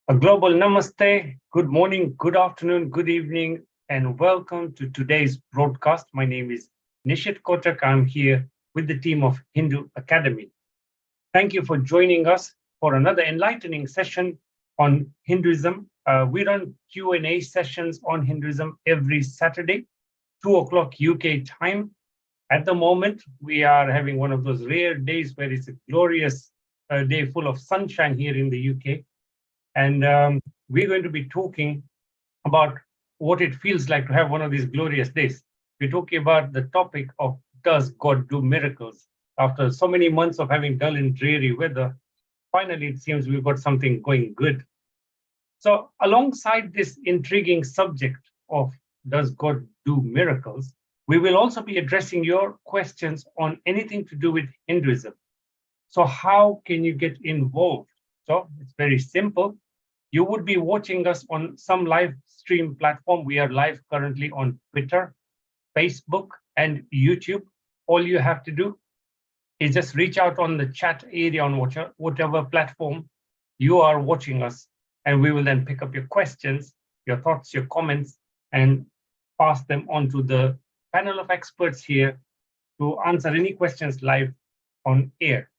A global namaste, good morning, good afternoon, good evening, and welcome to today's broadcast. My name is Nishit Kotak. I'm here with the team of Hindu Academy. Thank you for joining us for another enlightening session on Hinduism. We run Q&A sessions on Hinduism every Saturday, 2 o'clock UK time. At the moment, we are having one of those rare days where it's a glorious day full of sunshine here in the UK. And we're going to be talking about what it feels like to have one of these glorious days. We're talking about the topic of, does God do miracles? After so many months of having dull and dreary weather, finally it seems we've got something going good. So alongside this intriguing subject of, does God do miracles, we will also be addressing your questions on anything to do with Hinduism. So how can you get involved? So it's very simple. You would be watching us on some live stream platform. We are live currently on Twitter, Facebook, and YouTube. All you have to do is just reach out on the chat area on whatever platform you are watching us, and we will then pick up your questions, your thoughts, your comments, and pass them on to the panel of experts here to answer any questions live on air.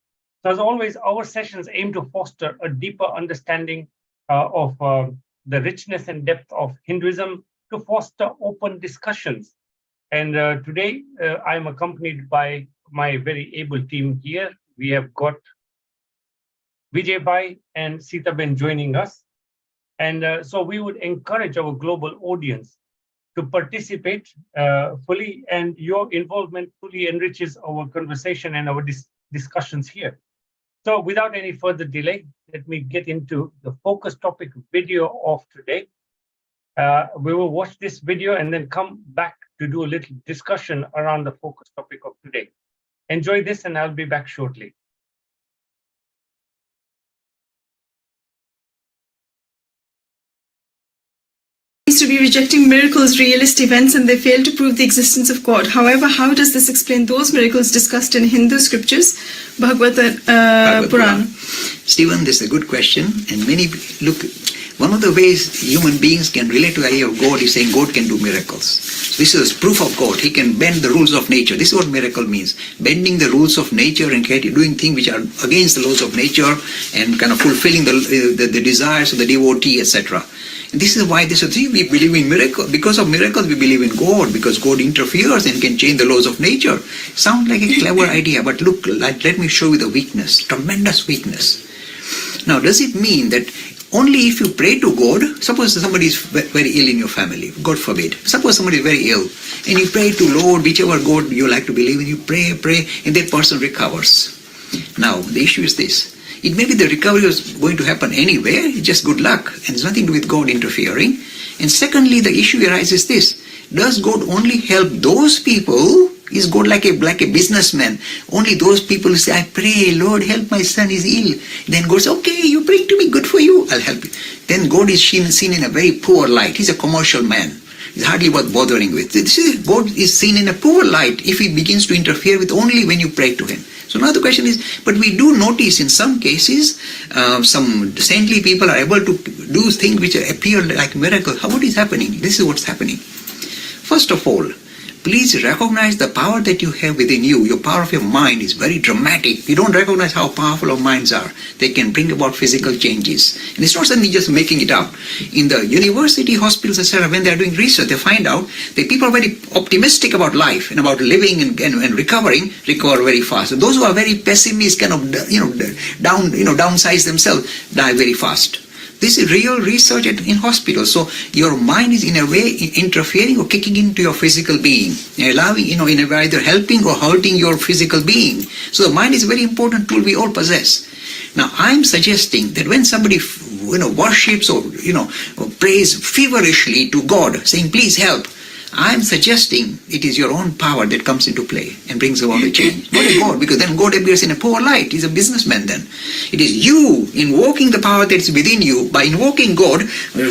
So as always, our sessions aim to foster a deeper understanding of the richness and depth of Hinduism, to foster open discussions. And today I'm accompanied by my very able team here. We have got Vijay Bhai and Sita Ben joining us. And so we would encourage our global audience to participate fully, and your involvement fully enriches our conversation and our discussions here. So without any further delay, let me get into the focus topic video of today. We will watch this video and then come back to do a little discussion around the focus topic of today. Enjoy this, and I'll be back shortly. To be rejecting miracles, realist events, and they fail to prove the existence of God. However, how does this explain those miracles discussed in Hindu scriptures, Bhagavad Puran? Stephen, this is a good question, and many look. One of the ways human beings can relate to the idea of God is saying God can do miracles. So this is proof of God. He can bend the rules of nature. This is what miracle means. Bending the rules of nature and doing things which are against the laws of nature and kind of fulfilling the desires of the devotee, etc. And this is why we believe in miracles. Because of miracles, we believe in God, because God interferes and can change the laws of nature. Sounds like a clever idea, but look, let me show you the weakness, tremendous weakness. Now, does it mean that only if you pray to God, suppose somebody is very ill in your family, God forbid, suppose somebody is very ill, and you pray to Lord, whichever God you like to believe in, you pray, and that person recovers. Now, the issue is this. It may be the recovery was going to happen anywhere, it's just good luck, and it's nothing to do with God interfering. And secondly, the issue arises this. Does God only help those people? Is God like a businessman? Only those people who say, I pray, Lord, help my son, is ill. Then God says, okay, you pray to me, good for you, I'll help you. Then God is seen in a very poor light. He's a commercial man. He's hardly worth bothering with. God is seen in a poor light if he begins to interfere with only when you pray to him. So now the question is, but we do notice in some cases, some saintly people are able to do things which appear like miracles. What is happening? This is what's happening. First of all, please recognize the power that you have within you. Your power of your mind is very dramatic. You don't recognize how powerful our minds are. They can bring about physical changes. And it's not something just making it up. In the university, hospitals, etc., when they're doing research, they find out that people are very optimistic about life and about living and recovering, recover very fast. And those who are very pessimist, kind of, downsize themselves, die very fast. This is real research in hospitals. So your mind is in a way interfering or kicking into your physical being, allowing, in a way either helping or hurting your physical being. So the mind is a very important tool we all possess. Now I'm suggesting that when somebody worships or prays feverishly to God, saying please help, I'm suggesting it is your own power that comes into play and brings about a change. Not a God, because then God appears in a poor light. He's a businessman then. It is you invoking the power that is within you. By invoking God,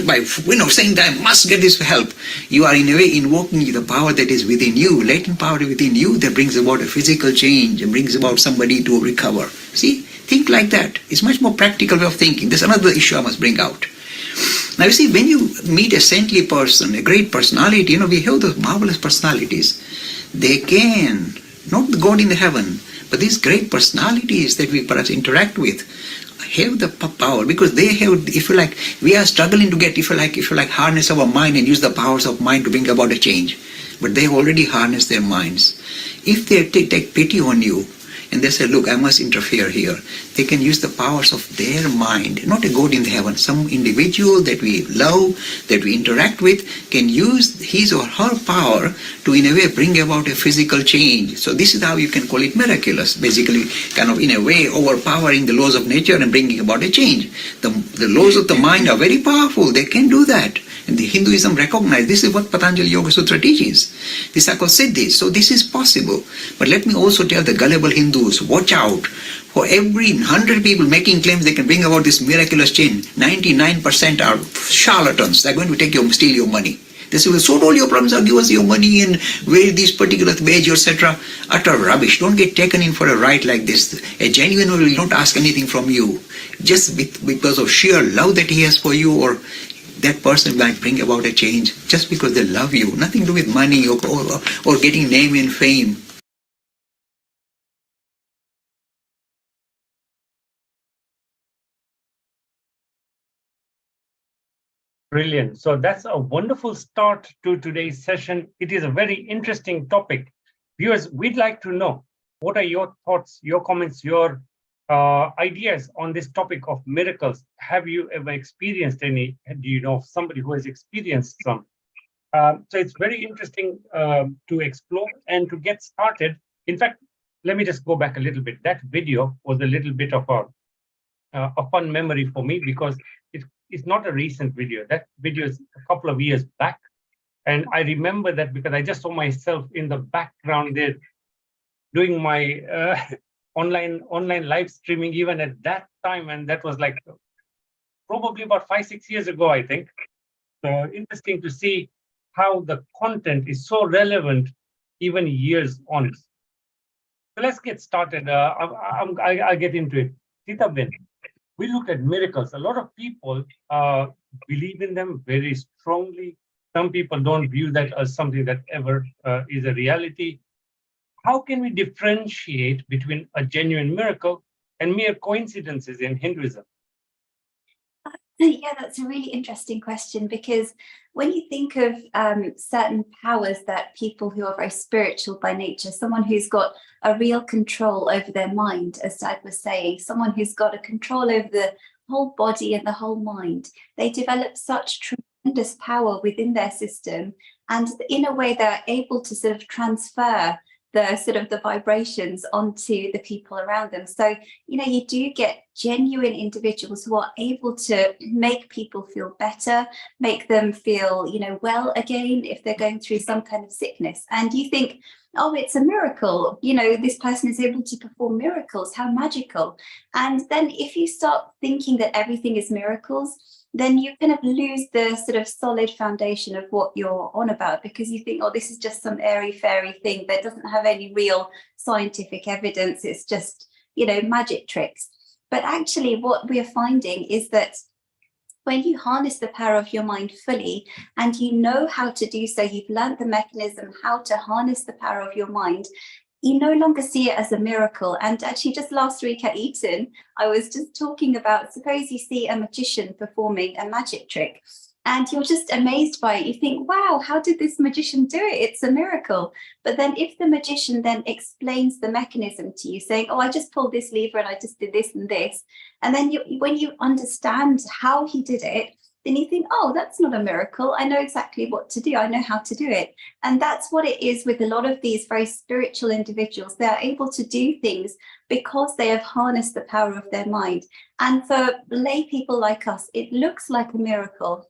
by saying that I must get this help, you are in a way invoking the power that is within you, latent power within you that brings about a physical change and brings about somebody to recover. See, think like that. It's much more practical way of thinking. There's another issue I must bring out. Now you see, when you meet a saintly person, a great personality, we have those marvelous personalities. They can, not the God in the heaven, but these great personalities that we perhaps interact with, have the power, because they have, if you like, we are struggling to get, if you like, harness our mind and use the powers of mind to bring about a change. But they have already harnessed their minds. If they take pity on you, and they say, look, I must interfere here, they can use the powers of their mind, not a God in the heaven. Some individual that we love, that we interact with, can use his or her power to, in a way, bring about a physical change. So this is how you can call it miraculous, basically, kind of, in a way, overpowering the laws of nature and bringing about a change. The laws of the mind are very powerful. They can do that. And the Hinduism recognized this is what Patanjali Yoga Sutra teaches. This are called siddhis. So this is possible. But let me also tell the gullible Hindus, watch out. For every 100 people making claims they can bring about this miraculous change, 99% are charlatans. They're going to steal your money. They say, well, sort all your problems out, give us your money and wear these particular wage, etc. Utter rubbish. Don't get taken in for a ride like this. A genuine one will not ask anything from you. Just because of sheer love that he has for you, or that person might bring about a change just because they love you. Nothing to do with money or getting name and fame. Brilliant. So that's a wonderful start to today's session. It is a very interesting topic. Viewers, we'd like to know, what are your thoughts, your comments, your ideas on this topic of miracles? Have you ever experienced any? Do you know of somebody who has experienced some? So it's very interesting to explore and to get started. In fact, let me just go back a little bit. That video was a little bit of a fun memory for me, because it's not a recent video. That video is a couple of years back. And I remember that because I just saw myself in the background there doing my online live streaming even at that time. And that was like probably about 5-6 years ago, I think. So interesting to see how the content is so relevant even years on. So let's get started. I'll get into it. Sita Ben, we look at miracles. A lot of people believe in them very strongly. Some people don't view that as something that ever is a reality. How can we differentiate between a genuine miracle and mere coincidences in Hinduism? Yeah, that's a really interesting question, because when you think of certain powers that people who are very spiritual by nature, someone who's got a real control over their mind, as Dad was saying, someone who's got a control over the whole body and the whole mind, they develop such tremendous power within their system. And in a way, they're able to sort of transfer the vibrations onto the people around them. So, you do get genuine individuals who are able to make people feel better, make them feel, well again, if they're going through some kind of sickness. And you think, oh, it's a miracle. This person is able to perform miracles. How magical. And then if you start thinking that everything is miracles, then you kind of lose the sort of solid foundation of what you're on about, because you think, oh, this is just some airy-fairy thing that doesn't have any real scientific evidence. It's just, magic tricks. But actually what we're finding is that when you harness the power of your mind fully and you know how to do so, you've learned the mechanism, how to harness the power of your mind, you no longer see it as a miracle. And actually just last week at Eton, I was just talking about, suppose you see a magician performing a magic trick and you're just amazed by it. You think, wow, how did this magician do it? It's a miracle. But then if the magician then explains the mechanism to you, saying, oh, I just pulled this lever and I just did this and this. And then when you understand how he did it, then you think, oh, that's not a miracle. I know exactly what to do. I know how to do it. And that's what it is with a lot of these very spiritual individuals. They're able to do things because they have harnessed the power of their mind. And for lay people like us, it looks like a miracle.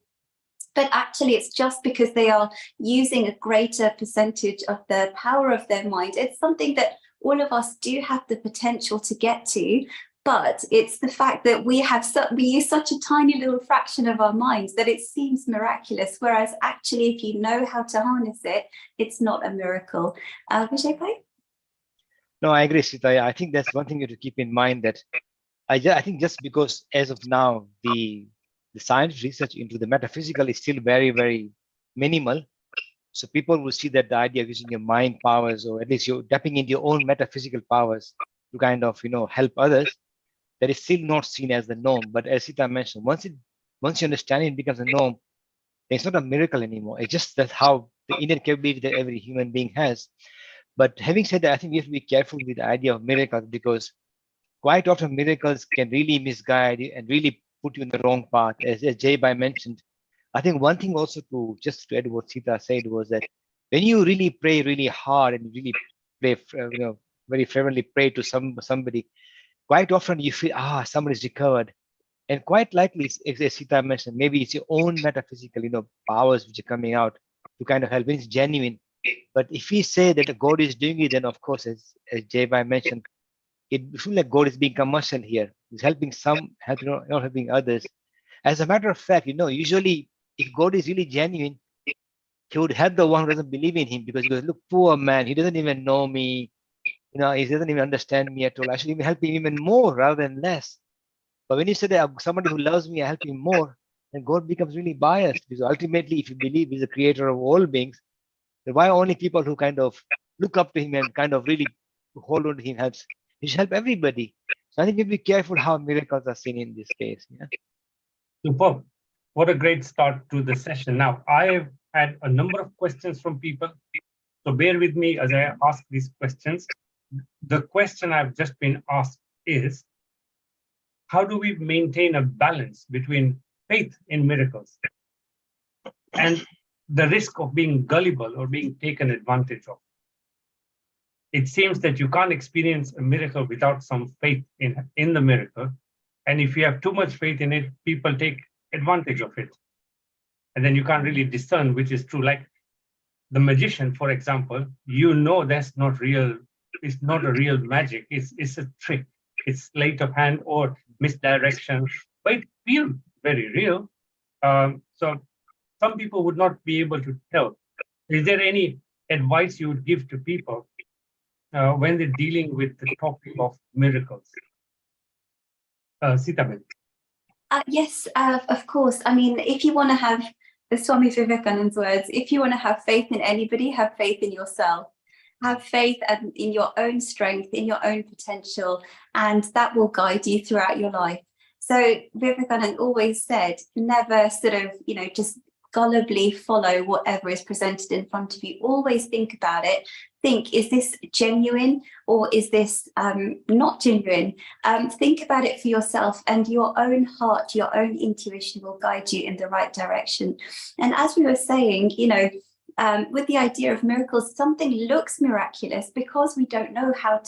But actually, it's just because they are using a greater percentage of the power of their mind. It's something that all of us do have the potential to get to. But it's the fact that we use such a tiny little fraction of our minds that it seems miraculous. Whereas actually, if you know how to harness it, it's not a miracle. Vijay Bhai? No, I agree, Sita. I think that's one thing you have to keep in mind, that I think just because as of now, the the scientific research into the metaphysical is still very, very minimal. So people will see that the idea of using your mind powers, or at least you're tapping into your own metaphysical powers to kind of, help others, that is still not seen as the norm. But as Sita mentioned, once you understand it, becomes a norm, it's not a miracle anymore. It's just that how the innate capability that every human being has. But having said that, I think we have to be careful with the idea of miracles, because quite often miracles can really misguide you and really put you in the wrong path. As Jay Bai mentioned, I think one thing also to just to add what Sita said was that when you really pray really hard and really pray, very fervently pray to somebody, quite often you feel, somebody's recovered. And quite likely, as Sita mentioned, maybe it's your own metaphysical, powers which are coming out to kind of help. It's genuine. But if we say that God is doing it, then of course, as Jay Bai mentioned, it feels like God is being commercial here. He's helping some, not helping others. As a matter of fact, usually if God is really genuine, he would help the one who doesn't believe in him, because he goes, look, poor man, he doesn't even know me. He doesn't even understand me at all. I should even help him even more rather than less. But when you say that somebody who loves me, I help him more, then God becomes really biased. Because ultimately, if you believe he's the creator of all beings, then why only people who kind of look up to him and kind of really hold on to him helps? He should help everybody. So I think we have to be careful how miracles are seen in this case. Yeah. Superb. What a great start to the session. Now, I have had a number of questions from people. So bear with me as I ask these questions. The question I've just been asked is, how do we maintain a balance between faith in miracles and the risk of being gullible or being taken advantage of? It seems that you can't experience a miracle without some faith in the miracle. And if you have too much faith in it, people take advantage of it. And then you can't really discern which is true. Like the magician, for example, that's not real. It's not a real magic. It's a trick. It's sleight of hand or misdirection, but it feels very real. So some people would not be able to tell. Is there any advice you would give to people when they're dealing with the topic of miracles? Sita. Yes, of course. I mean, if you want to have the Swami Vivekananda's words, if you want to have faith in anybody, have faith in yourself. Have faith in your own strength, in your own potential, and that will guide you throughout your life. So Vivekananda always said, never sort of, just gullibly follow whatever is presented in front of you. Always think about it. Think, is this genuine or is this not genuine? Think about it for yourself, and your own heart, your own intuition will guide you in the right direction. And as we were saying, with the idea of miracles, something looks miraculous because we don't know how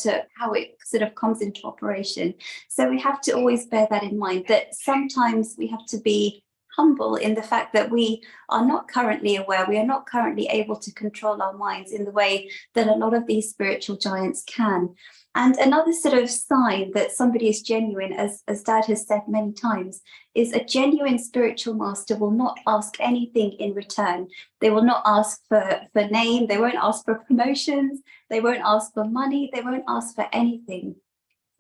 it sort of comes into operation. So we have to always bear that in mind, that sometimes we have to be humble in the fact that we are not currently aware, we are not currently able to control our minds in the way that a lot of these spiritual giants can. And another sort of sign that somebody is genuine, as Dad has said many times, is a genuine spiritual master will not ask anything in return. They will not ask for name, they won't ask for promotions, they won't ask for money, they won't ask for anything.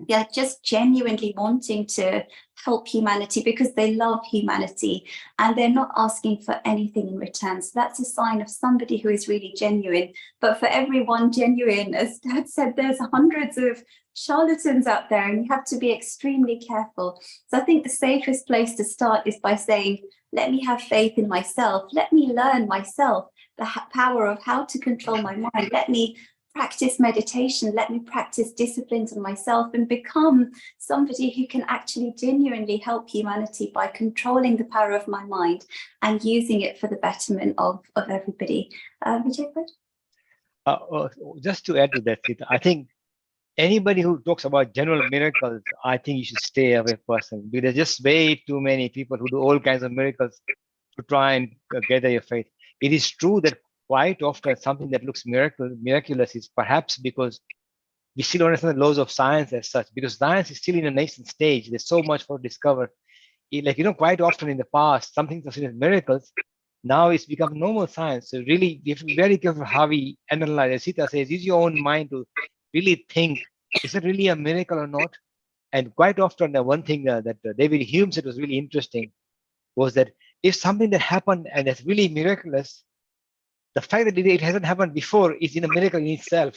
They're just genuinely wanting to help humanity because they love humanity, and they're not asking for anything in return. So that's a sign of somebody who is really genuine. But for everyone genuine, as Dad said, there's hundreds of charlatans out there, and you have to be extremely careful. So I think the safest place to start is by saying, let me have faith in myself. Let me learn myself the power of how to control my mind. Let me practice meditation, let me practice disciplines on myself and become somebody who can actually genuinely help humanity by controlling the power of my mind and using it for the betterment of everybody. Vijay? Just to add to that, Sita, I think anybody who talks about general miracles, I think you should stay away person, because there's just way too many people who do all kinds of miracles to try and gather your faith. It is true that quite often something that looks miraculous is perhaps because we still don't understand the laws of science as such, because science is still in a nascent stage. There's so much for discover. Quite often in the past, something that's seen as miracles, now it's become normal science. So really, we have to be very careful how we analyze. As Sita says, use your own mind to really think, is it really a miracle or not? And quite often, the one thing that David Hume said was really interesting, was that if something that happened and that's really miraculous, the fact that it hasn't happened before is in a miracle in itself.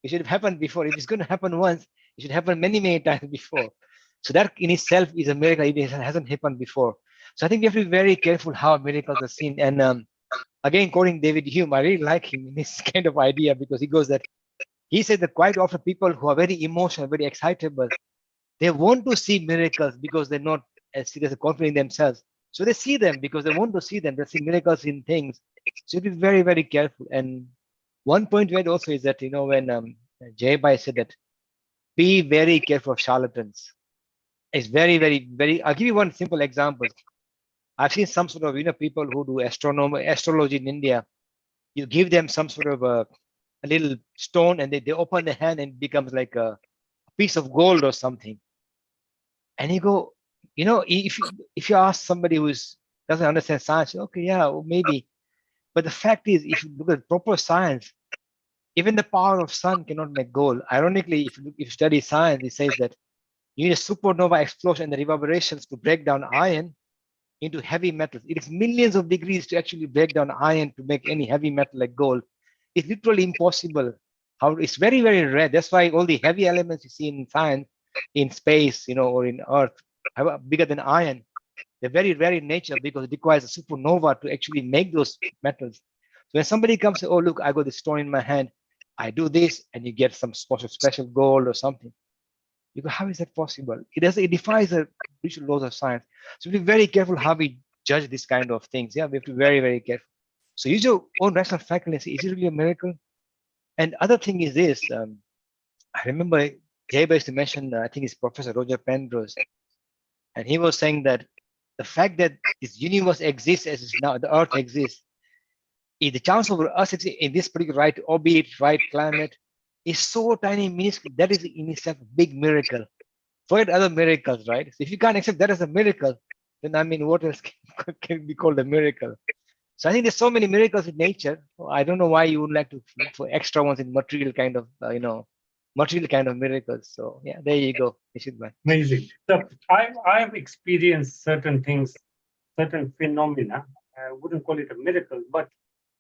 It should have happened before. If it's going to happen once, it should happen many, many times before. So that in itself is a miracle. It hasn't happened before. So I think we have to be very careful how miracles are seen. And again, quoting David Hume, I really like him in this kind of idea, because he said that quite often people who are very emotional, very excitable, they want to see miracles because they're not as serious and confident in themselves. So they see them because they want to see them. They see miracles in things. So be very, very careful. And one point we had also is that, when Jay Bai said that, be very careful of charlatans. It's very, very, very. I'll give you one simple example. I've seen some sort of, people who do astrology in India. You give them some sort of a little stone and they open the hand and it becomes like a piece of gold or something. And you go, if you ask somebody who doesn't understand science, okay, yeah, well, maybe. But the fact is, if you look at proper science, even the power of sun cannot make gold. Ironically, if you study science, it says that you need a supernova explosion and the reverberations to break down iron into heavy metals. It is millions of degrees to actually break down iron to make any heavy metal like gold. It's literally impossible. It's very, very rare. That's why all the heavy elements you see in science, in space, or in Earth, are bigger than iron. They're very rare in nature because it requires a supernova to actually make those metals. So when somebody comes and, oh, look, I got this stone in my hand, I do this, and you get some special gold or something. You go, how is that possible? It defies the usual laws of science. So be very careful how we judge this kind of things. Yeah, we have to be very, very careful. So use your own rational faculty and say, is it really a miracle? And other thing is this, I remember Jay used to mention, I think it's Professor Roger Penrose, and he was saying that the fact that this universe exists as it's now, the Earth exists, is the chance of us in this particular right orbit, right climate, is so tiny, minuscule. That is in itself a big miracle. Forget other miracles, right? So if you can't accept that as a miracle, then I mean, what else can be called a miracle? So I think there's so many miracles in nature. I don't know why you would like to look for extra ones in material kind of, material kind of miracles. So yeah, there you go. Amazing. So I've experienced certain things, certain phenomena. I wouldn't call it a miracle, but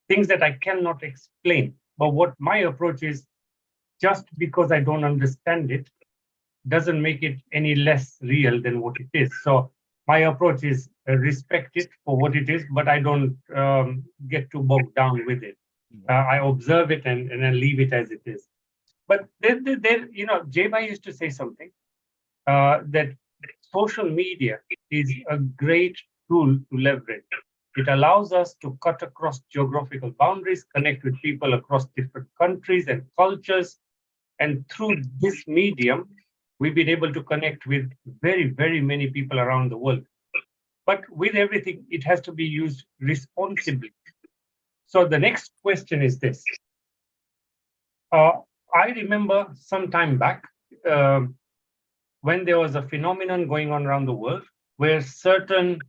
things that I cannot explain. But what my approach is, just because I don't understand it, doesn't make it any less real than what it is. So my approach is respect it for what it is, but I don't get too bogged down with it. I observe it and I leave it as it is. But there, Jay Bai used to say something that social media is a great tool to leverage. It allows us to cut across geographical boundaries, connect with people across different countries and cultures. And through this medium, we've been able to connect with very, very many people around the world. But with everything, it has to be used responsibly. So the next question is this. I remember some time back when there was a phenomenon going on around the world where certain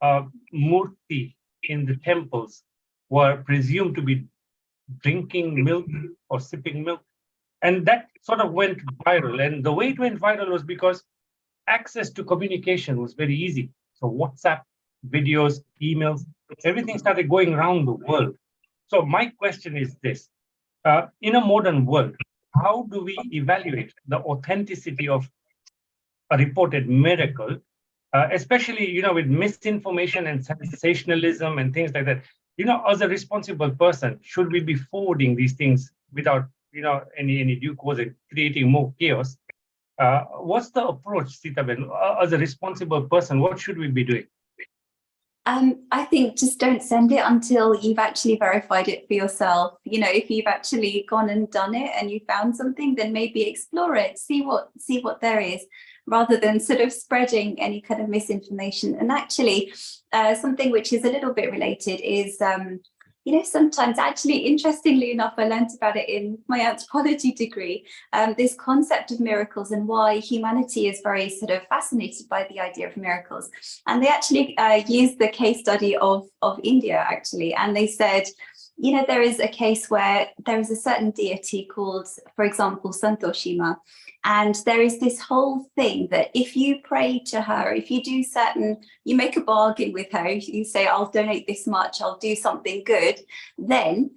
murti in the temples were presumed to be drinking milk or sipping milk. And that sort of went viral. And the way it went viral was because access to communication was very easy. So WhatsApp, videos, emails, everything started going around the world. So my question is this. In a modern world, how do we evaluate the authenticity of a reported miracle, especially, with misinformation and sensationalism and things like that? As a responsible person, should we be forwarding these things without any due cause and creating more chaos? What's the approach, Sitaben? As a responsible person, what should we be doing? I think just don't send it until you've actually verified it for yourself. If you've actually gone and done it and you found something, then maybe explore it, see what there is, rather than sort of spreading any kind of misinformation. And actually, something which is a little bit related is, sometimes, actually, interestingly enough, I learned about it in my anthropology degree, this concept of miracles and why humanity is very sort of fascinated by the idea of miracles. And they actually used the case study of India, actually, and they said, you know, there is a case where there is a certain deity called, for example, Santoshima, and there is this whole thing that if you pray to her, if you do certain, you make a bargain with her, you say, I'll donate this much, I'll do something good, then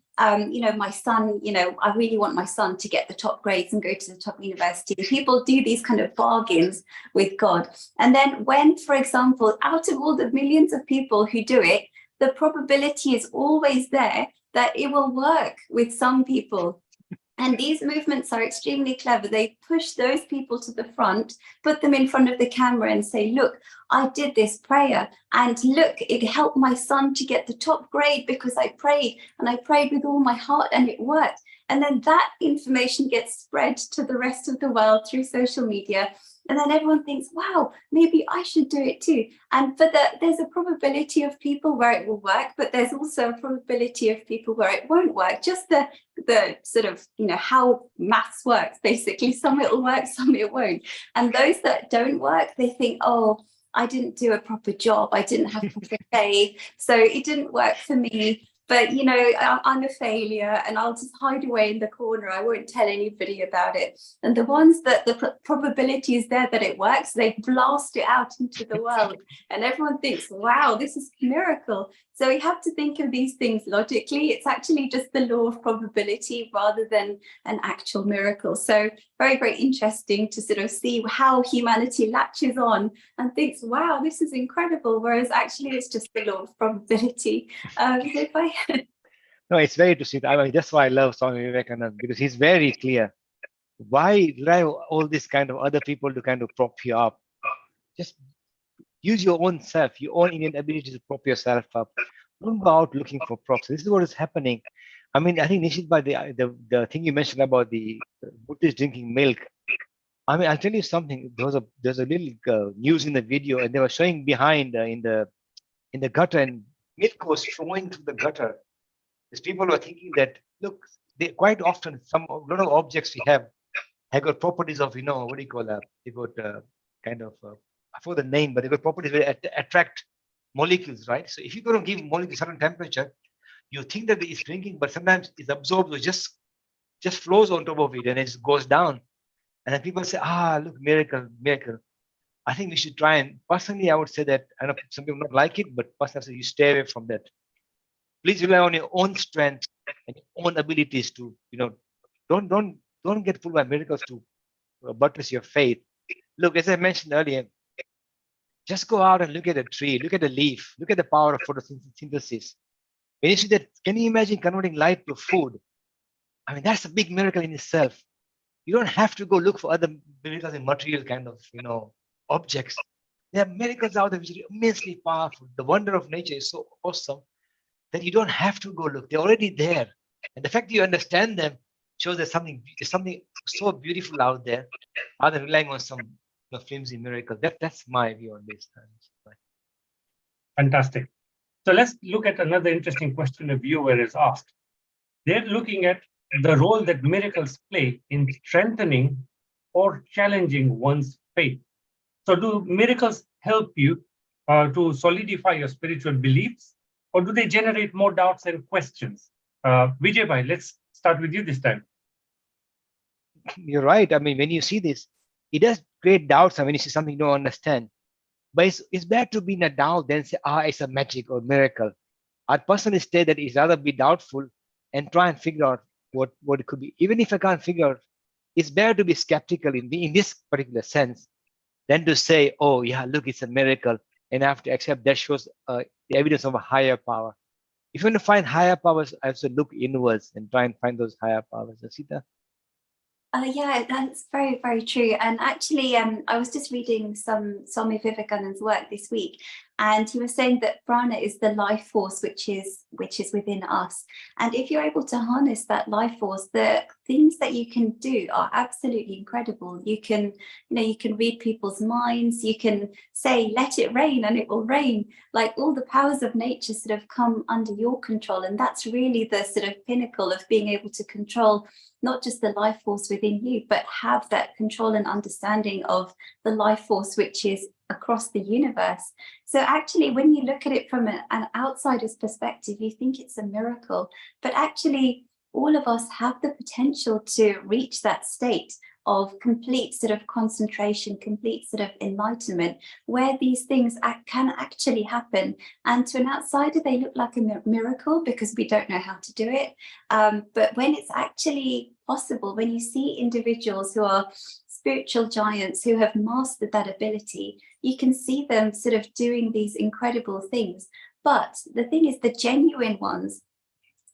you know, my son, you know, I really want my son to get the top grades and go to the top university. People do these kind of bargains with God. And then when, for example, out of all the millions of people who do it, the probability is always there that it will work with some people. And these movements are extremely clever. They push those people to the front, put them in front of the camera and say, look, I did this prayer, and look, it helped my son to get the top grade because I prayed, and I prayed with all my heart and it worked. And then that information gets spread to the rest of the world through social media. And then everyone thinks, wow, maybe I should do it too. And there's a probability of people where it will work, but there's also a probability of people where it won't work. Just the sort of, you know, how maths works, basically. Some it will work, some it won't. And those that don't work, they think, oh, I didn't do a proper job. I didn't have proper faith. So it didn't work for me. But, you know, I'm a failure and I'll just hide away in the corner. I won't tell anybody about it. And the ones that the probability is there that it works, they blast it out into the world. And everyone thinks, wow, this is a miracle. So we have to think of these things logically. It's actually just the law of probability rather than an actual miracle. So very, very interesting to sort of see how humanity latches on and thinks, wow, this is incredible. Whereas actually it's just the law of probability. No, it's very interesting. I mean, that's why I love Swami Vivekananda, because he's very clear. Why rely on all this kind of other people to kind of prop you up? Just use your own self, your own innate ability to prop yourself up. Don't go out looking for props. This is what is happening. I mean, I think Nishit, by the thing you mentioned about the Buddhists drinking milk. I mean, I'll tell you something. There's a little news in the video, and they were showing behind in the gutter, and milk was flowing through the gutter. These people were thinking that, look, they quite often a lot of objects we have got properties of, you know, what do you call that? They got kind of I forgot the name, but they got properties that attract molecules, right? So if you're going to give molecules a certain temperature, you think that it's drinking, but sometimes it's absorbed or just flows on top of it and it just goes down. And then people say, look, miracle. I think we should try, and personally, I would say that, I know some people not like it, but personally, I say you stay away from that. Please rely on your own strength and your own abilities to, you know, don't get fooled by miracles to buttress your faith. Look, as I mentioned earlier, just go out and look at a tree, look at a leaf, look at the power of photosynthesis. When you see that, can you imagine converting light to food? I mean, that's a big miracle in itself. You don't have to go look for other miracles in material kind of, you know, objects. There are miracles out there which are immensely powerful. The wonder of nature is so awesome that you don't have to go look. They're already there. And the fact that you understand them shows there's something so beautiful out there, rather than relying on some flimsy miracle. That's my view on this. Fantastic. So let's look at another interesting question a viewer has asked. They're looking at the role that miracles play in strengthening or challenging one's faith. So do miracles help you to solidify your spiritual beliefs, or do they generate more doubts and questions? Vijay bhai, let's start with you this time. You're right. I mean, when you see this, it does create doubts. I mean, you see something you don't understand. But it's better to be in a doubt than say, it's a magic or miracle. I'd personally say that it's rather be doubtful and try and figure out what it could be. Even if I can't figure out, it's better to be skeptical in this particular sense than to say, oh, yeah, look, it's a miracle. And I have to accept that shows the evidence of a higher power. If you want to find higher powers, I have to look inwards and try and find those higher powers. Asita? Yeah, that's very, very true. And actually, I was just reading some Swami Vivekananda's work this week, and he was saying that prana is the life force which is within us. And if you're able to harness that life force, the things that you can do are absolutely incredible. You can read people's minds. You can say, "Let it rain," and it will rain. Like, all the powers of nature sort of come under your control, and that's really the sort of pinnacle of being able to control not just the life force within you, but have that control and understanding of the life force which is across the universe. So actually, when you look at it from an outsider's perspective, you think it's a miracle, but actually all of us have the potential to reach that state of complete sort of concentration, complete sort of enlightenment, where these things can actually happen. And to an outsider, they look like a miracle because we don't know how to do it. But when it's actually possible, when you see individuals who are spiritual giants who have mastered that ability, you can see them sort of doing these incredible things. But the thing is, the genuine ones,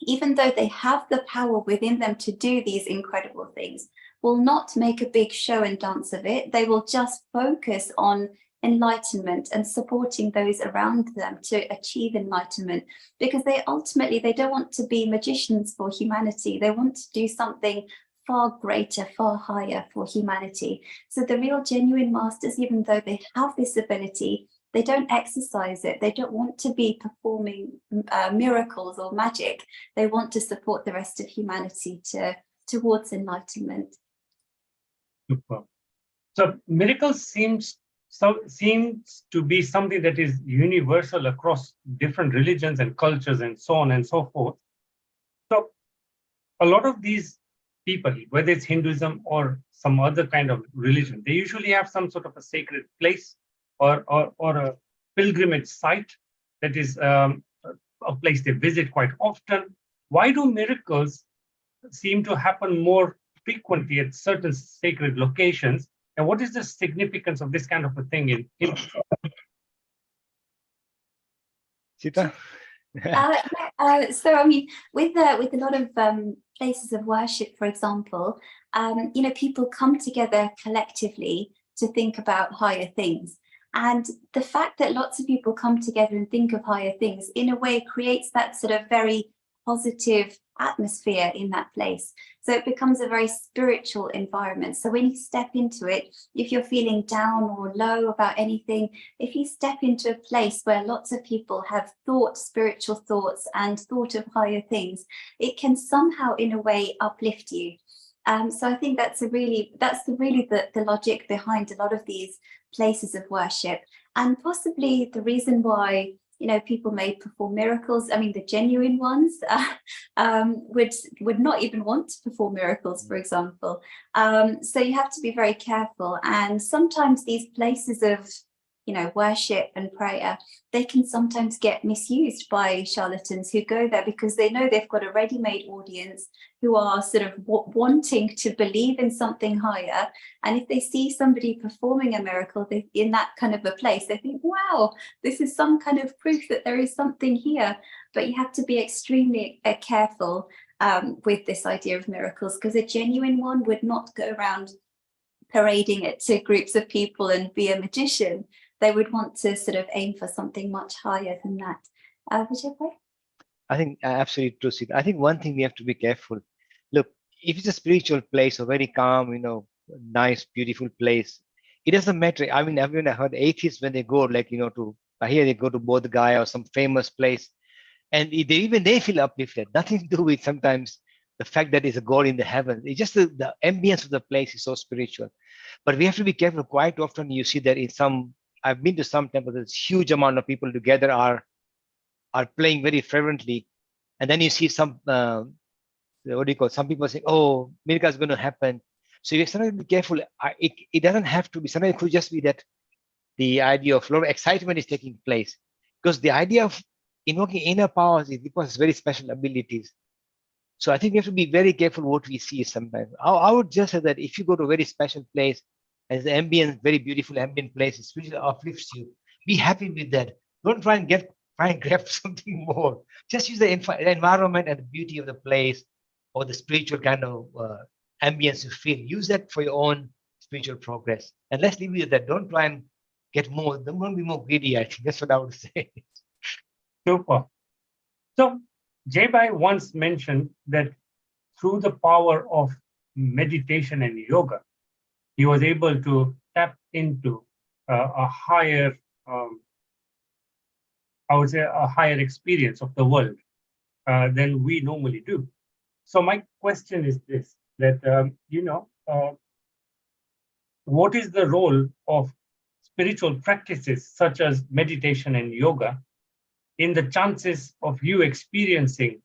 even though they have the power within them to do these incredible things, will not make a big show and dance of it. They will just focus on enlightenment and supporting those around them to achieve enlightenment, because they don't want to be magicians for humanity. They want to do something far greater, far higher for humanity. So the real genuine masters, even though they have this ability, they don't exercise it. They don't want to be performing miracles or magic. They want to support the rest of humanity towards enlightenment. Super. So miracles seems to be something that is universal across different religions and cultures and so on and so forth. So a lot of these people, whether it's Hinduism or some other kind of religion, they usually have some sort of a sacred place or a pilgrimage site that is a place they visit quite often. Why do miracles seem to happen more frequently at certain sacred locations? And what is the significance of this kind of a thing in Hinduism? Sita? So I mean, with a lot of places of worship, for example, people come together collectively to think about higher things. And the fact that lots of people come together and think of higher things, in a way, creates that sort of very positive atmosphere in that place. So it becomes a very spiritual environment. So when you step into it, if you're feeling down or low about anything, if you step into a place where lots of people have thought spiritual thoughts and thought of higher things, it can somehow, in a way, uplift you. So I think that's really the logic behind a lot of these places of worship, and possibly the reason why people may perform miracles. I mean, the genuine ones would not even want to perform miracles, for example. So you have to be very careful. And sometimes these places of worship and prayer, they can sometimes get misused by charlatans who go there because they know they've got a ready-made audience who are sort of wanting to believe in something higher. And if they see somebody performing a miracle in that kind of a place, they think, wow, this is some kind of proof that there is something here. But you have to be extremely careful with this idea of miracles, because a genuine one would not go around parading it to groups of people and be a magician. They would want to sort of aim for something much higher than that. Vijay? I think absolutely true, Sita. I think one thing we have to be careful. Look, if it's a spiritual place, a very calm, nice, beautiful place, it doesn't matter. I mean, I've heard atheists when they go, they go to Bodh Gaya or some famous place, and they feel uplifted. Nothing to do with sometimes the fact that it's a God in the heavens. It's just the ambience of the place is so spiritual. But we have to be careful. Quite often you see that I've been to some temples, there's huge amount of people together are playing very fervently. And then you see some, some people saying, oh, miracle is going to happen. So you have to be careful. It doesn't have to be, sometimes it could just be that the idea of a lot of excitement is taking place. Because the idea of invoking inner powers is because it's very special abilities. So I think we have to be very careful what we see sometimes. I would just say that if you go to a very special place, as the ambient, very beautiful ambient place, which uplifts you, be happy with that. Don't try and grab something more. Just use the environment and the beauty of the place, or the spiritual kind of ambience you feel. Use that for your own spiritual progress. And let's leave it at that. Don't try and get more. Don't be more greedy, I think. That's what I would say. Super. So Jaybai once mentioned that through the power of meditation and yoga, he was able to tap into a higher, I would say, a higher experience of the world than we normally do. So my question is this: that what is the role of spiritual practices such as meditation and yoga in the chances of you experiencing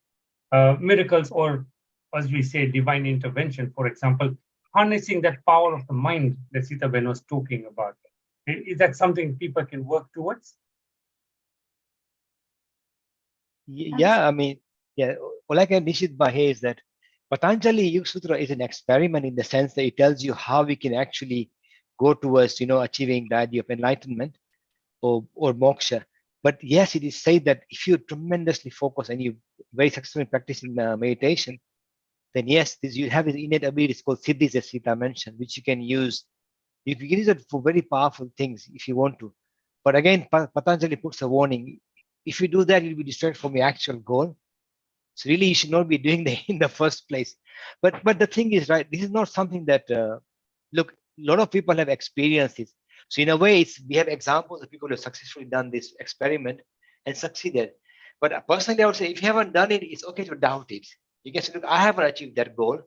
miracles, or as we say, divine intervention, for example, harnessing that power of the mind that Sita Ben was talking about? Is that something people can work towards? Yeah, I mean, yeah, all I can Nishit Bahe is that Patanjali Yoga Sutra is an experiment in the sense that it tells you how we can actually go towards, achieving the idea of enlightenment or moksha. But yes, it is said that if you tremendously focus and you very successfully practicing meditation, then yes, you have this innate ability. It's called siddhis, as Sita mentioned, which you can use. You can use it for very powerful things if you want to. But again, Patanjali puts a warning. If you do that, you'll be distracted from your actual goal. So really, you should not be doing that in the first place. But the thing is, right, this is not something that, look, a lot of people have experienced this. So in a way, we have examples of people who have successfully done this experiment and succeeded. But personally, I would say if you haven't done it, it's okay to doubt it. You can say, look, I haven't achieved that goal,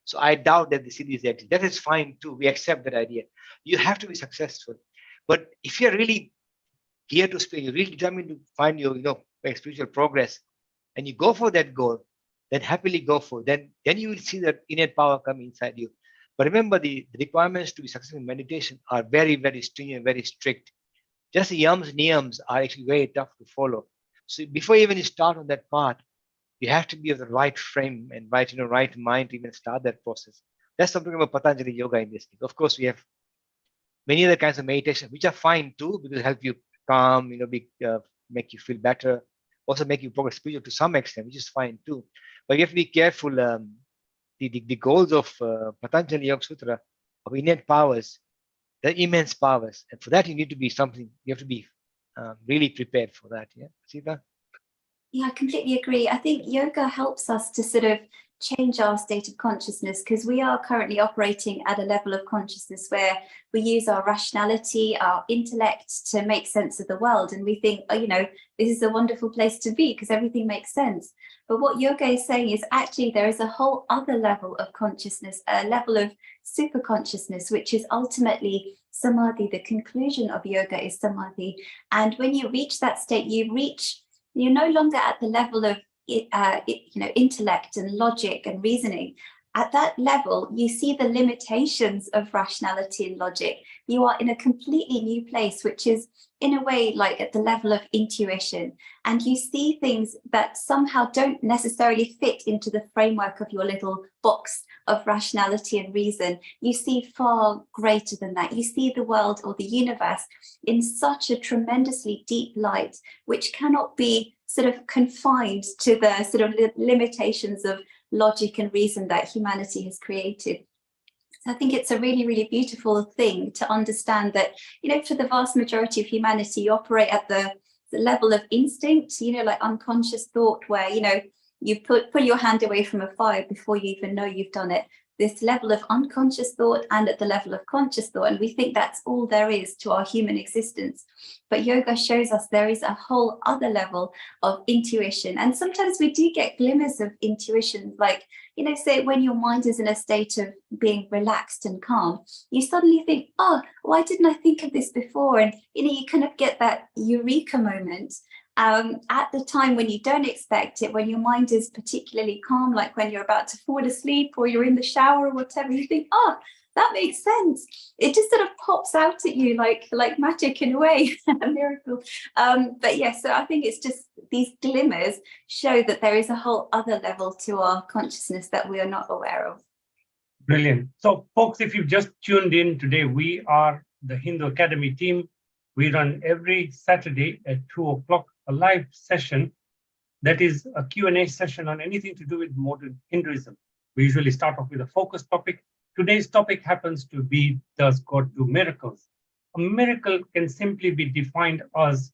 so I doubt that the city is active. That is fine too. We accept that idea. You have to be successful. But if you're really geared to spirit, you're really determined to find your, spiritual progress, and you go for that goal, then happily go for it. Then you will see that innate power come inside you. But remember, the requirements to be successful in meditation are very, very stringent, very strict. Just the yams, niyams are actually very tough to follow. So before even you start on that path, you have to be of the right frame and right mind to even start that process. That's something about Patanjali Yoga in this case. Of course, we have many other kinds of meditation, which are fine too, because they help you calm, make you feel better, also make you progress spiritual to some extent, which is fine too. But you have to be careful. The goals of Patanjali Yoga Sutra of innate powers, the immense powers, and for that you need to be you have to be really prepared for that. Yeah, Sita? Yeah, I completely agree. I think yoga helps us to sort of change our state of consciousness, because we are currently operating at a level of consciousness where we use our rationality, our intellect to make sense of the world. And we think, this is a wonderful place to be because everything makes sense. But what yoga is saying is actually there is a whole other level of consciousness, a level of super consciousness, which is ultimately samadhi. The conclusion of yoga is samadhi. And when you reach that state, you're no longer at the level of intellect and logic and reasoning. At that level, you see the limitations of rationality and logic. You are in a completely new place, which is in a way like at the level of intuition. And you see things that somehow don't necessarily fit into the framework of your little box of rationality and reason. You see far greater than that. You see the world or the universe in such a tremendously deep light, which cannot be sort of confined to the sort of limitations of logic and reason that humanity has created. So I think it's a really, really beautiful thing to understand that, for the vast majority of humanity, you operate at the level of instinct, like unconscious thought, where, you pull your hand away from a fire before you even know you've done it. This level of unconscious thought and at the level of conscious thought. And we think that's all there is to our human existence. But yoga shows us there is a whole other level of intuition. And sometimes we do get glimmers of intuition, like, say when your mind is in a state of being relaxed and calm, you suddenly think, oh, why didn't I think of this before? And, you kind of get that eureka moment. At the time when you don't expect it, when your mind is particularly calm, like when you're about to fall asleep or you're in the shower or whatever, you think, oh, that makes sense. It just sort of pops out at you like magic in a way, a miracle. But yeah, so I think it's just these glimmers show that there is a whole other level to our consciousness that we are not aware of. Brilliant. So folks, if you've just tuned in today, we are the Hindu Academy team. We run every Saturday at 2 o'clock a live session that is a Q&A session on anything to do with modern Hinduism. We usually start off with a focus topic. Today's topic happens to be, does God do miracles? A miracle can simply be defined as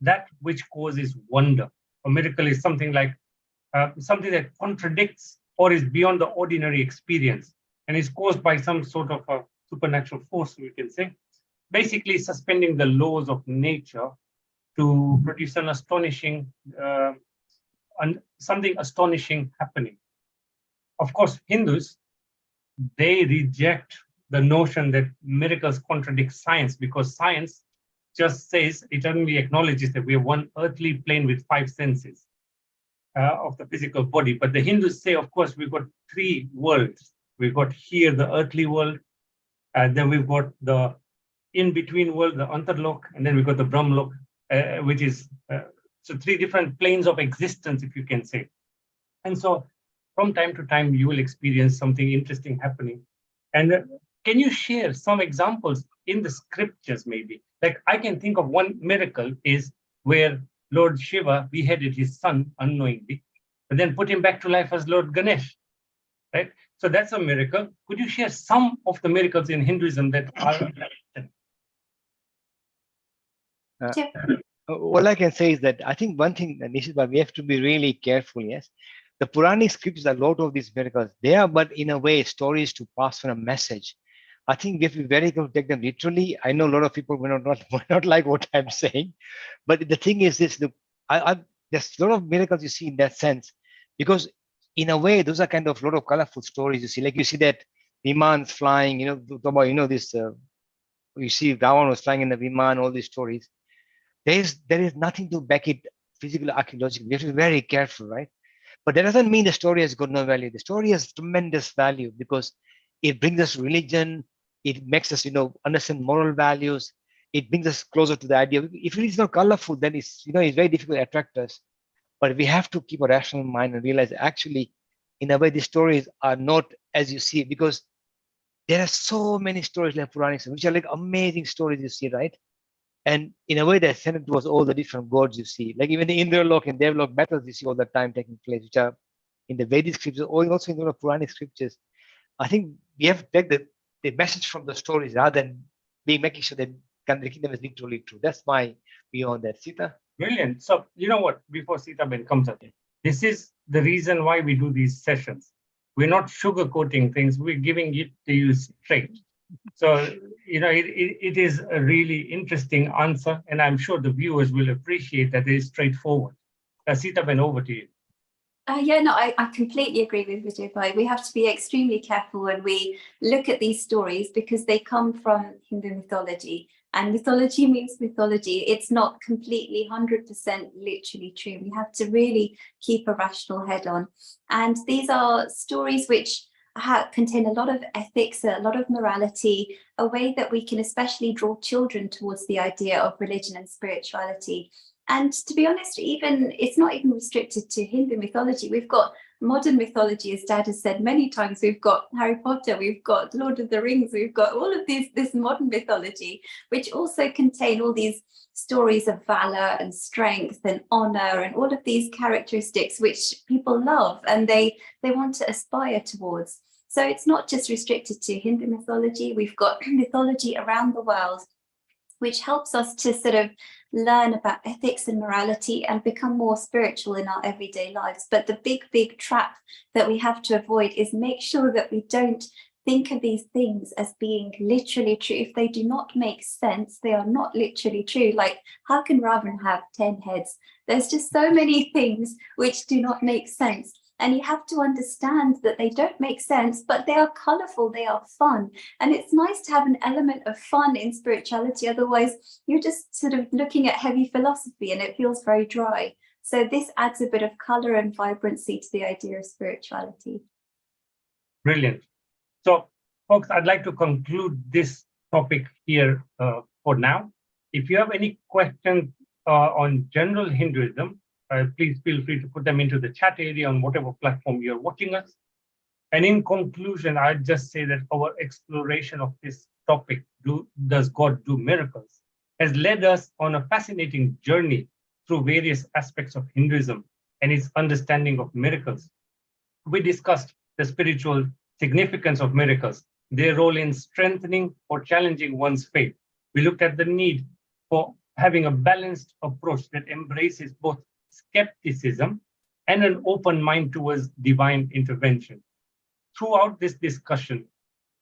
that which causes wonder. A miracle is something like something that contradicts or is beyond the ordinary experience and is caused by some sort of a supernatural force, we can say, basically suspending the laws of nature to produce an astonishing, something astonishing happening. Of course, Hindus, they reject the notion that miracles contradict science, because science just says, it only acknowledges that we have one earthly plane with 5 senses of the physical body. But the Hindus say, of course, we've got 3 worlds. We've got here the earthly world, and then we've got the in-between world, the Antarlok, and then we've got the Brahmlok, which is, so 3 different planes of existence, if you can say. And so from time to time, you will experience something interesting happening. And can you share some examples in the scriptures, maybe? Like I can think of one miracle is where Lord Shiva beheaded his son unknowingly, but then put him back to life as Lord Ganesh, right? So that's a miracle. Could you share some of the miracles in Hinduism that are? All I can say is that I think one thing, Nishit, we have to be really careful, yes? The Puranic scriptures, a lot of these miracles, they are but in a way stories to pass on a message. I think we have to be very careful to take them literally. I know a lot of people will not like what I'm saying, but the thing is this, there's a lot of miracles you see in that sense, because in a way, those are kind of a lot of colorful stories you see. Like you see that Viman's flying, this, you see Ravan was flying in the Viman, all these stories. There is nothing to back it physically, archaeologically. We have to be very careful, right? But that doesn't mean the story has got no value. The story has tremendous value because it brings us religion. It makes us, understand moral values. It brings us closer to the idea. If it is not colorful, then it's very difficult to attract us. But we have to keep a rational mind and realize actually, in a way, the stories are not as you see, because there are so many stories like Puranic, which are like amazing stories you see, right? And in a way, they're centered towards all the different gods you see. Like even the Indralok and Devlok battles you see all the time taking place, which are in the Vedic scriptures, or also in the Puranic scriptures. I think we have to take the message from the stories rather than making sure that the kingdom is literally true. That's my view on that. Sita? Brilliant. So you know what, before Sita Ben comes up, this is the reason why we do these sessions. We're not sugarcoating things, we're giving it to you straight. So, it is a really interesting answer, and I'm sure the viewers will appreciate that it is straightforward. Sita Ben, over to you. I completely agree with Vijay Bhai. We have to be extremely careful when we look at these stories because they come from Hindu mythology. And mythology means mythology. It's not completely 100% literally true. We have to really keep a rational head on. And these are stories which contain a lot of ethics, a lot of morality, a way that we can especially draw children towards the idea of religion and spirituality. And to be honest, it's not even restricted to Hindu mythology. We've got modern mythology, as Dad has said many times. We've got Harry Potter, we've got Lord of the Rings, we've got all of this modern mythology, which also contain all these stories of valor and strength and honor and all of these characteristics which people love and they want to aspire towards. So it's not just restricted to Hindu mythology. We've got mythology around the world, which helps us to sort of learn about ethics and morality and become more spiritual in our everyday lives. But the big trap that we have to avoid is make sure that we don't think of these things as being literally true. If they do not make sense, they are not literally true. Like, how can Ravan have 10 heads? There's just so many things which do not make sense. And you have to understand that they don't make sense, but they are colorful, they are fun. And it's nice to have an element of fun in spirituality. Otherwise, you're just sort of looking at heavy philosophy and it feels very dry. So this adds a bit of color and vibrancy to the idea of spirituality. Brilliant. So, folks, I'd like to conclude this topic here for now. If you have any questions on general Hinduism, please feel free to put them into the chat area on whatever platform you're watching us. And in conclusion, I'd just say that our exploration of this topic, does God do miracles, has led us on a fascinating journey through various aspects of Hinduism and its understanding of miracles. We discussed the spiritual significance of miracles, their role in strengthening or challenging one's faith. We looked at the need for having a balanced approach that embraces both skepticism and an open mind towards divine intervention. Throughout this discussion,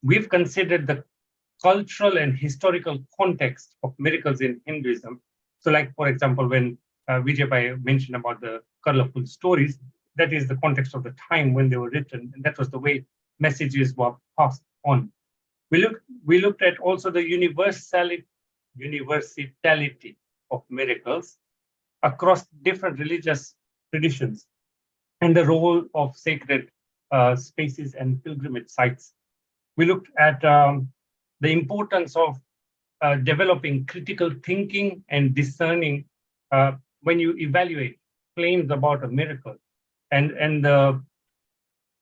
we've considered the cultural and historical context of miracles in Hinduism. So like, for example, when Vijay Bhai mentioned about the colorful stories, that is the context of the time when they were written, and that was the way messages were passed on. We looked at also the universality of miracles across different religious traditions and the role of sacred spaces and pilgrimage sites. We looked at the importance of developing critical thinking and discerning when you evaluate claims about a miracle, and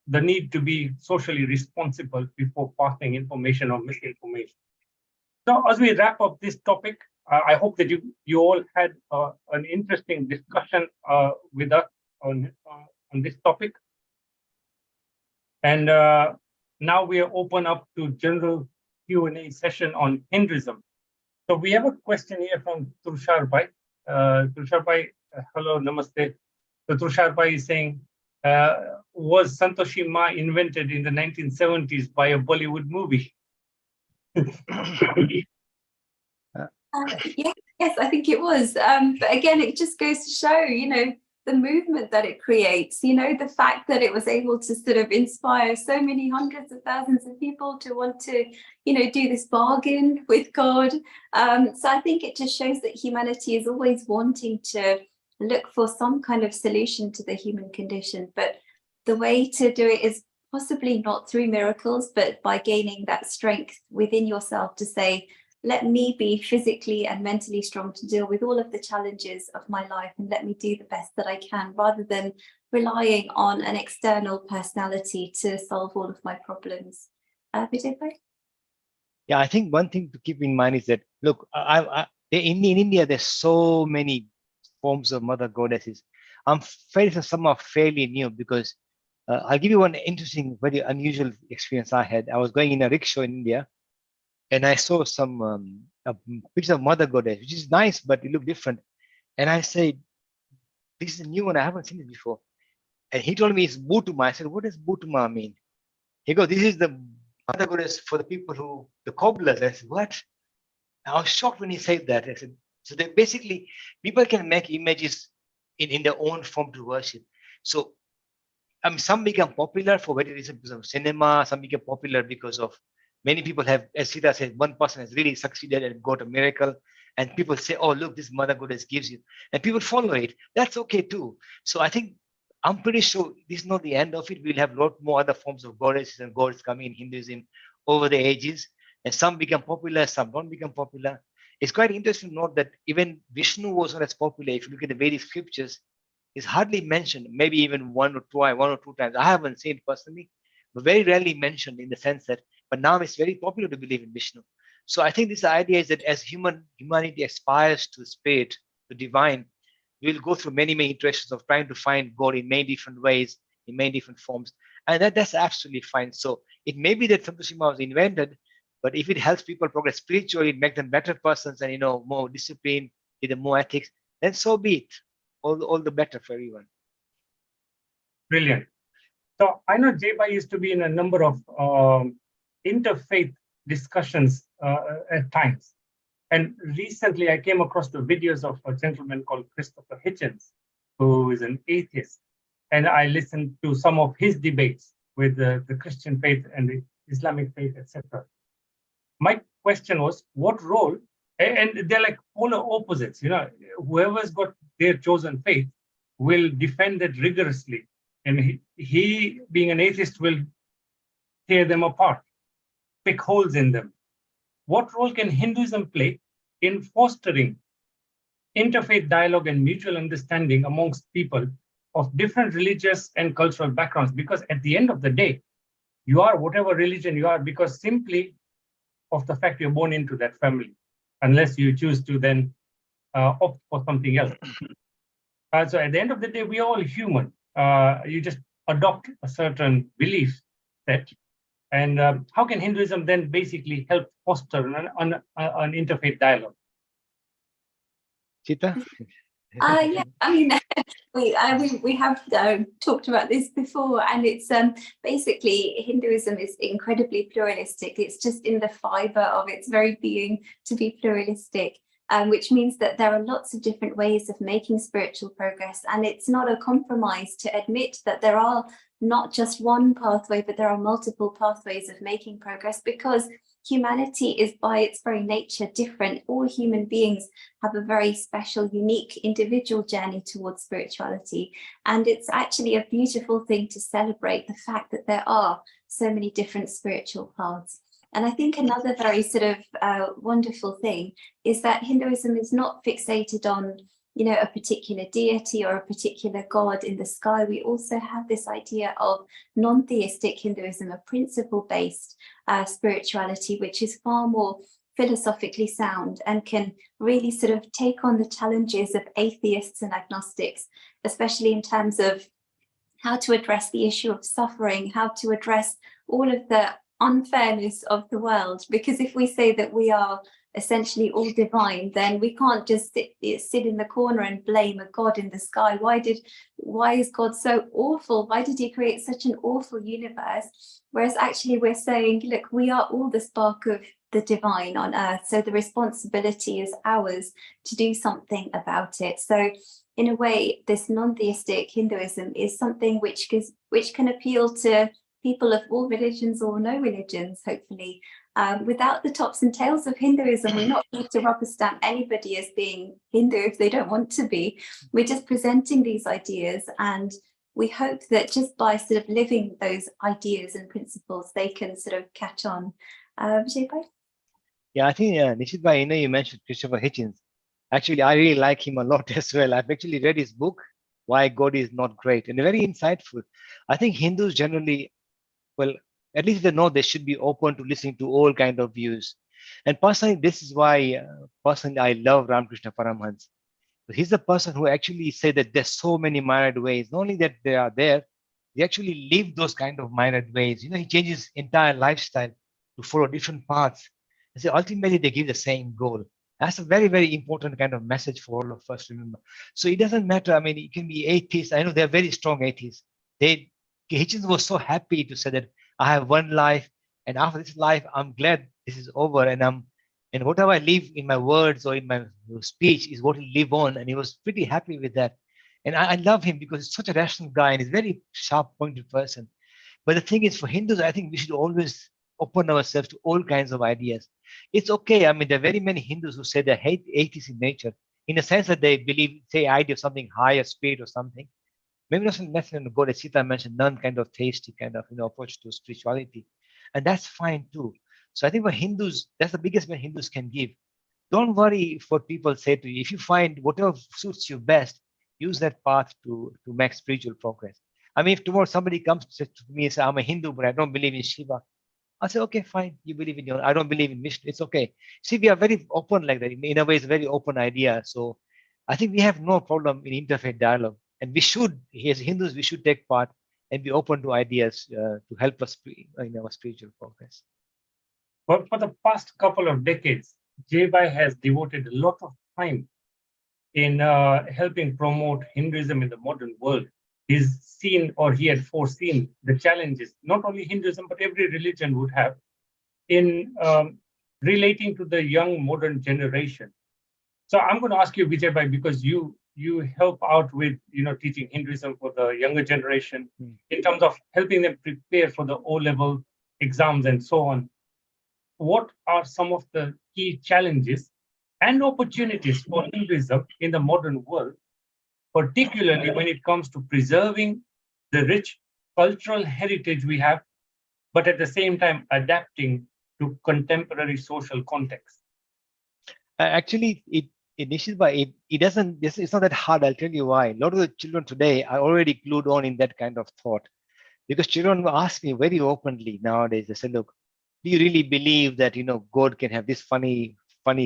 the need to be socially responsible before passing information or misinformation. So as we wrap up this topic, I hope that you all had an interesting discussion with us on this topic. And now we are open up to general Q&A session on Hinduism. So we have a question here from Tushar Bhai. Tushar Bhai, hello, namaste. So Tushar Bhai is saying, was Santoshi Ma invented in the 1970s by a Bollywood movie? Yes, I think it was. But again, it just goes to show, the movement that it creates, the fact that it was able to sort of inspire so many hundreds of thousands of people to want to, do this bargain with God. So I think it just shows that humanity is always wanting to look for some kind of solution to the human condition. But the way to do it is possibly not through miracles, but by gaining that strength within yourself to say, let me be physically and mentally strong to deal with all of the challenges of my life, and let me do the best that I can, rather than relying on an external personality to solve all of my problems. Vijay Bhai? Yeah, I think one thing to keep in mind is that, look, in India, there's so many forms of mother goddesses. I'm afraid some are fairly new, because I'll give you one interesting, very unusual experience I had. I was going in a rickshaw in India, and I saw some picture of mother goddess, which is nice, but it looked different. And I said, this is a new one, I haven't seen it before. And he told me it's Bhutuma. I said, what does Bhutuma mean? He goes, this is the mother goddess for the people the cobblers. I said, what? I was shocked when he said that. I said, so that basically people can make images in their own form to worship. So some become popular for various reasons, because of cinema, some become popular because of many people have, as Sita said, one person has really succeeded and got a miracle, and people say, oh, look, this mother goddess gives you, and people follow it. That's okay too. So I think, I'm pretty sure this is not the end of it. We'll have a lot more other forms of goddesses and gods coming in Hinduism over the ages, and some become popular, some don't become popular. It's quite interesting to note that even Vishnu was not as popular. If you look at the Vedic scriptures, it's hardly mentioned, maybe even one or two times. I haven't seen it personally, but very rarely mentioned, in the sense that, but now it's very popular to believe in Vishnu. So I think this idea is that as humanity aspires to spirit, to divine, we'll go through many iterations of trying to find God in many different ways, in many different forms. And that's absolutely fine. So it may be that Santoshi Ma was invented, but if it helps people progress spiritually, make them better persons and, more discipline, give them more ethics, then so be it. All the better for everyone. Brilliant. So I know Jay-Bhai used to be in a number of interfaith discussions at times. And recently I came across the videos of a gentleman called Christopher Hitchens, who is an atheist. And I listened to some of his debates with the Christian faith and the Islamic faith, etc. My question was, what role, and they're like polar opposites, whoever's got their chosen faith will defend it rigorously. And he being an atheist, will tear them apart, pick holes in them. What role can Hinduism play in fostering interfaith dialogue and mutual understanding amongst people of different religious and cultural backgrounds? Because at the end of the day, you are whatever religion you are because simply of the fact you're born into that family, unless you choose to then opt for something else. So at the end of the day, we are all human. You just adopt a certain belief set. And how can Hinduism then basically help foster an interfaith dialogue? Chita? Yeah, I mean, we have talked about this before, and it's basically Hinduism is incredibly pluralistic. It's just in the fiber of its very being to be pluralistic, which means that there are lots of different ways of making spiritual progress, and it's not a compromise to admit that there are not just one pathway, but there are multiple pathways of making progress, because humanity is by its very nature different. All human beings have a very special, unique, individual journey towards spirituality. And it's actually a beautiful thing to celebrate the fact that there are so many different spiritual paths. And I think another very sort of wonderful thing is that Hinduism is not fixated on, a particular deity or a particular god in the sky. We also have this idea of non-theistic Hinduism, a principle-based spirituality, which is far more philosophically sound and can really sort of take on the challenges of atheists and agnostics, especially in terms of how to address the issue of suffering, how to address all of the unfairness of the world. Because if we say that we are essentially all divine, then we can't just sit in the corner and blame a god in the sky. Why is God so awful? Why did he create such an awful universe? Whereas actually we're saying, look, we are all the spark of the divine on earth. So the responsibility is ours to do something about it. So in a way, this non-theistic Hinduism is something which can appeal to people of all religions or no religions, hopefully. Without the tops and tails of Hinduism, we're not going to rubber stamp anybody as being Hindu if they don't want to be. We're just presenting these ideas, and we hope that just by sort of living those ideas and principles, they can sort of catch on. Vijay bhai? Yeah, I think Nishit bhai, you mentioned Christopher Hitchens. Actually, I really like him a lot as well. I've actually read his book, Why God is Not Great, and very insightful. I think Hindus generally, well, at least they know they should be open to listening to all kind of views. And personally, this is why I love Ramakrishna Paramhans. He's the person who actually said that there's so many myriad ways. Not only that they are there, they actually live those kind of myriad ways. He changes his entire lifestyle to follow different paths. And so ultimately they give the same goal. That's a very, very important kind of message for all of us to remember. So it doesn't matter. I mean, it can be atheists. I know they're very strong atheists. Hitchens was so happy to say that I have one life, and after this life, I'm glad this is over, and whatever I live in my words or in my speech is what will live on. And he was pretty happy with that. And I love him because he's such a rational guy and he's a very sharp-pointed person. But the thing is, for Hindus, I think we should always open ourselves to all kinds of ideas. It's okay. I mean, there are very many Hindus who say they hate atheists in nature, in the sense that they believe, say, idea of something higher, spirit or something. Maybe not necessarily God, as Sita mentioned, none kind of theistic kind of approach to spirituality. And that's fine too. So I think for Hindus, that's the biggest way Hindus can give. Don't worry if what people say to you. If you find whatever suits you best, use that path to make spiritual progress. I mean, if tomorrow somebody comes to me and says, I'm a Hindu, but I don't believe in Shiva, I'll say, okay, fine. You believe in I don't believe in Vishnu. It's okay. See, we are very open like that. In a way, it's a very open idea. So I think we have no problem in interfaith dialogue. And we should, as Hindus, we should take part and be open to ideas to help us in our spiritual progress. But for the past couple of decades, Jayabhai has devoted a lot of time in helping promote Hinduism in the modern world. He's seen, or he had foreseen, the challenges not only Hinduism but every religion would have in relating to the young modern generation. So I'm going to ask you, Vijay, because you help out with teaching Hinduism for the younger generation in terms of helping them prepare for the O-level exams and so on. What are some of the key challenges and opportunities for Hinduism in the modern world, particularly when it comes to preserving the rich cultural heritage we have, but at the same time adapting to contemporary social context? Actually, it's not that hard. I'll tell you why. A lot of the children today are already glued on in that kind of thought, because children ask me very openly nowadays. They say, look, do you really believe that God can have this funny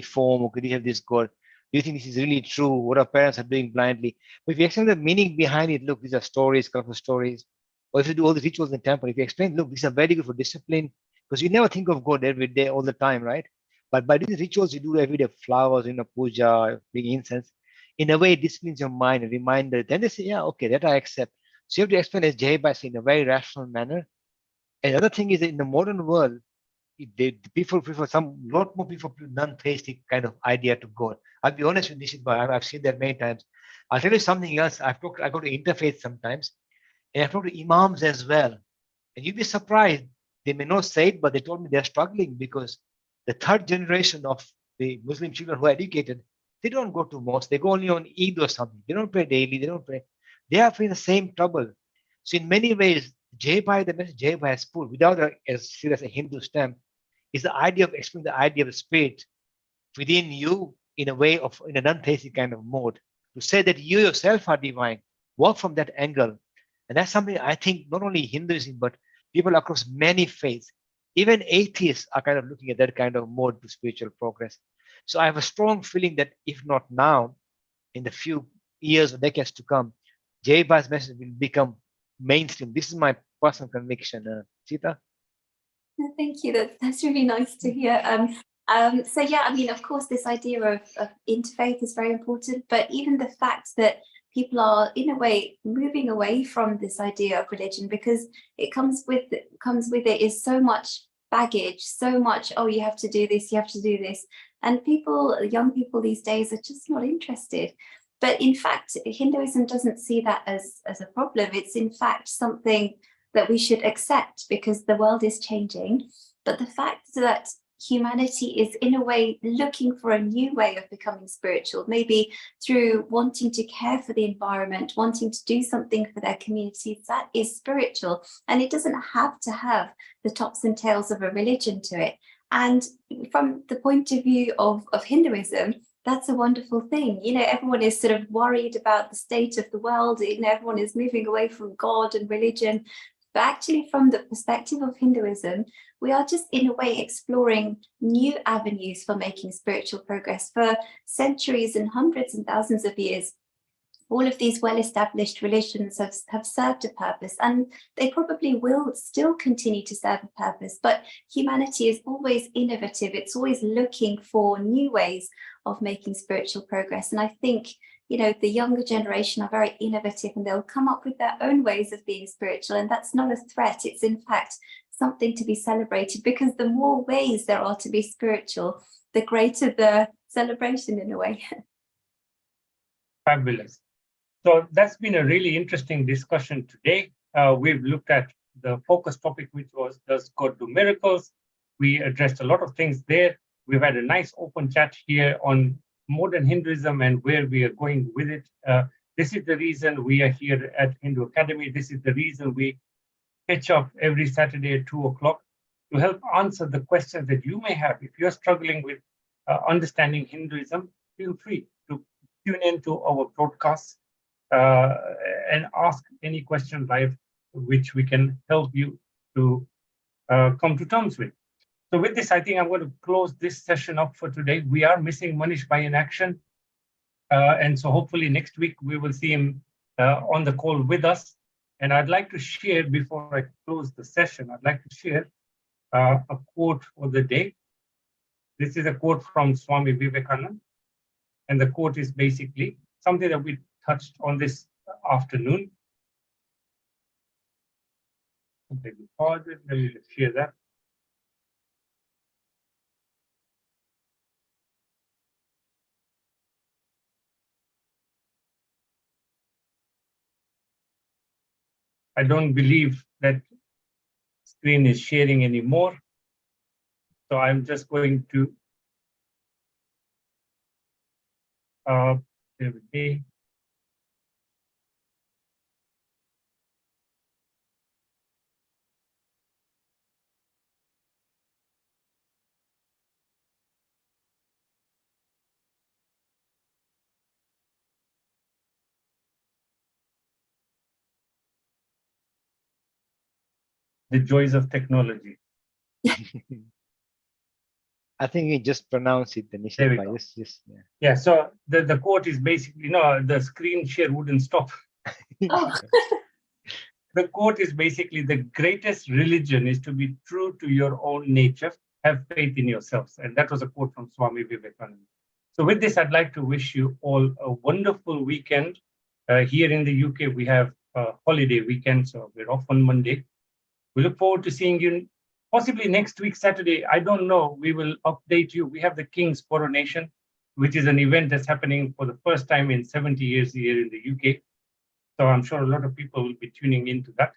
form, or could you have this God? Do you think this is really true? What our parents are doing blindly? But if you explain the meaning behind it, look, these are stories, colorful stories. Or if you do all the rituals in the temple, if you explain, look, these are very good for discipline, because you never think of God every day, all the time, right? But by doing the rituals, you do every day, flowers, puja, bring incense. In a way, it disciplines your mind, a reminder. Then they say, yeah, okay, that I accept. So you have to explain, as Jayabhai said, in a very rational manner. And the other thing is that in the modern world, people prefer lot more people non-theistic kind of idea to God. I'll be honest with Nishit Bhai, I've seen that many times. I'll tell you something else. I go to interfaith sometimes, and I've talked to imams as well. And you'd be surprised. They may not say it, but they told me they're struggling because the third generation of the Muslim children who are educated, they don't go to mosque. They go only on Eid or something. They don't pray daily. They don't pray. They are facing the same trouble. So in many ways, Jai Bhai, the message Jai Bhai has put without as serious a Hindu stamp, is the idea of explaining the idea of the spirit within you in a way of in a non-theistic kind of mode. To say that you yourself are divine, work from that angle. And that's something I think not only Hinduism, but people across many faiths, even atheists are kind of looking at that kind of mode to spiritual progress. So I have a strong feeling that if not now, in the few years or decades to come, Jai Bhai's message will become mainstream. This is my personal conviction. Sita? Thank you. That's really nice to hear. So yeah, I mean, of course, this idea of interfaith is very important, but even the fact that people are, in a way, moving away from this idea of religion because it comes with it is so much baggage, so much, oh, you have to do this, you have to do this. And young people these days are just not interested. But in fact, Hinduism doesn't see that as a problem. It's in fact something that we should accept because the world is changing. But the fact that humanity is in a way looking for a new way of becoming spiritual, maybe through wanting to care for the environment, wanting to do something for their communities, that is spiritual. And it doesn't have to have the tops and tails of a religion to it. And from the point of view of Hinduism, that's a wonderful thing. You know, everyone is sort of worried about the state of the world. You know, everyone is moving away from God and religion. But actually, from the perspective of Hinduism, we are just in a way exploring new avenues for making spiritual progress. For centuries and hundreds and thousands of years, all of these well-established religions have served a purpose, and they probably will still continue to serve a purpose. But humanity is always innovative. It's always looking for new ways of making spiritual progress. And I think, you know, the younger generation are very innovative and they'll come up with their own ways of being spiritual. And that's not a threat. It's in fact something to be celebrated, because the more ways there are to be spiritual, the greater the celebration in a way. Fabulous. So that's been a really interesting discussion today. We've looked at the focus topic, which was, does God do miracles? We addressed a lot of things there. We've had a nice open chat here on modern Hinduism and where we are going with it. This is the reason we are here at Hindu Academy. This is the reason we pitch up every Saturday at 2 o'clock to help answer the questions that you may have. If you're struggling with understanding Hinduism, feel free to tune into our broadcasts and ask any question live, which we can help you to come to terms with. So with this, I think I'm going to close this session up for today. We are missing Manish Bhai in action. And so hopefully next week we will see him on the call with us. And I'd like to share, before I close the session, I'd like to share a quote for the day. This is a quote from Swami Vivekananda. And the quote is basically something that we touched on this afternoon. Let me share that. I don't believe that screen is sharing anymore. So I'm just going to bear with me. The joys of technology. I think you just pronounce it, There we Nishit. go. Yes. Yeah, so the quote is basically, no, the screen share wouldn't stop. Oh. The quote is basically, the greatest religion is to be true to your own nature, have faith in yourselves. And that was a quote from Swami Vivekananda. So with this, I'd like to wish you all a wonderful weekend. Here in the UK, we have a holiday weekend, so we're off on Monday. We look forward to seeing you possibly next week, Saturday. I don't know. We will update you. We have the King's Coronation, which is an event that's happening for the first time in 70 years here in the UK. So I'm sure a lot of people will be tuning into that.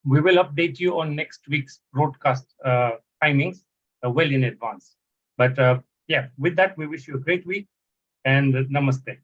We will update you on next week's broadcast timings well in advance. But yeah, with that, we wish you a great week and namaste.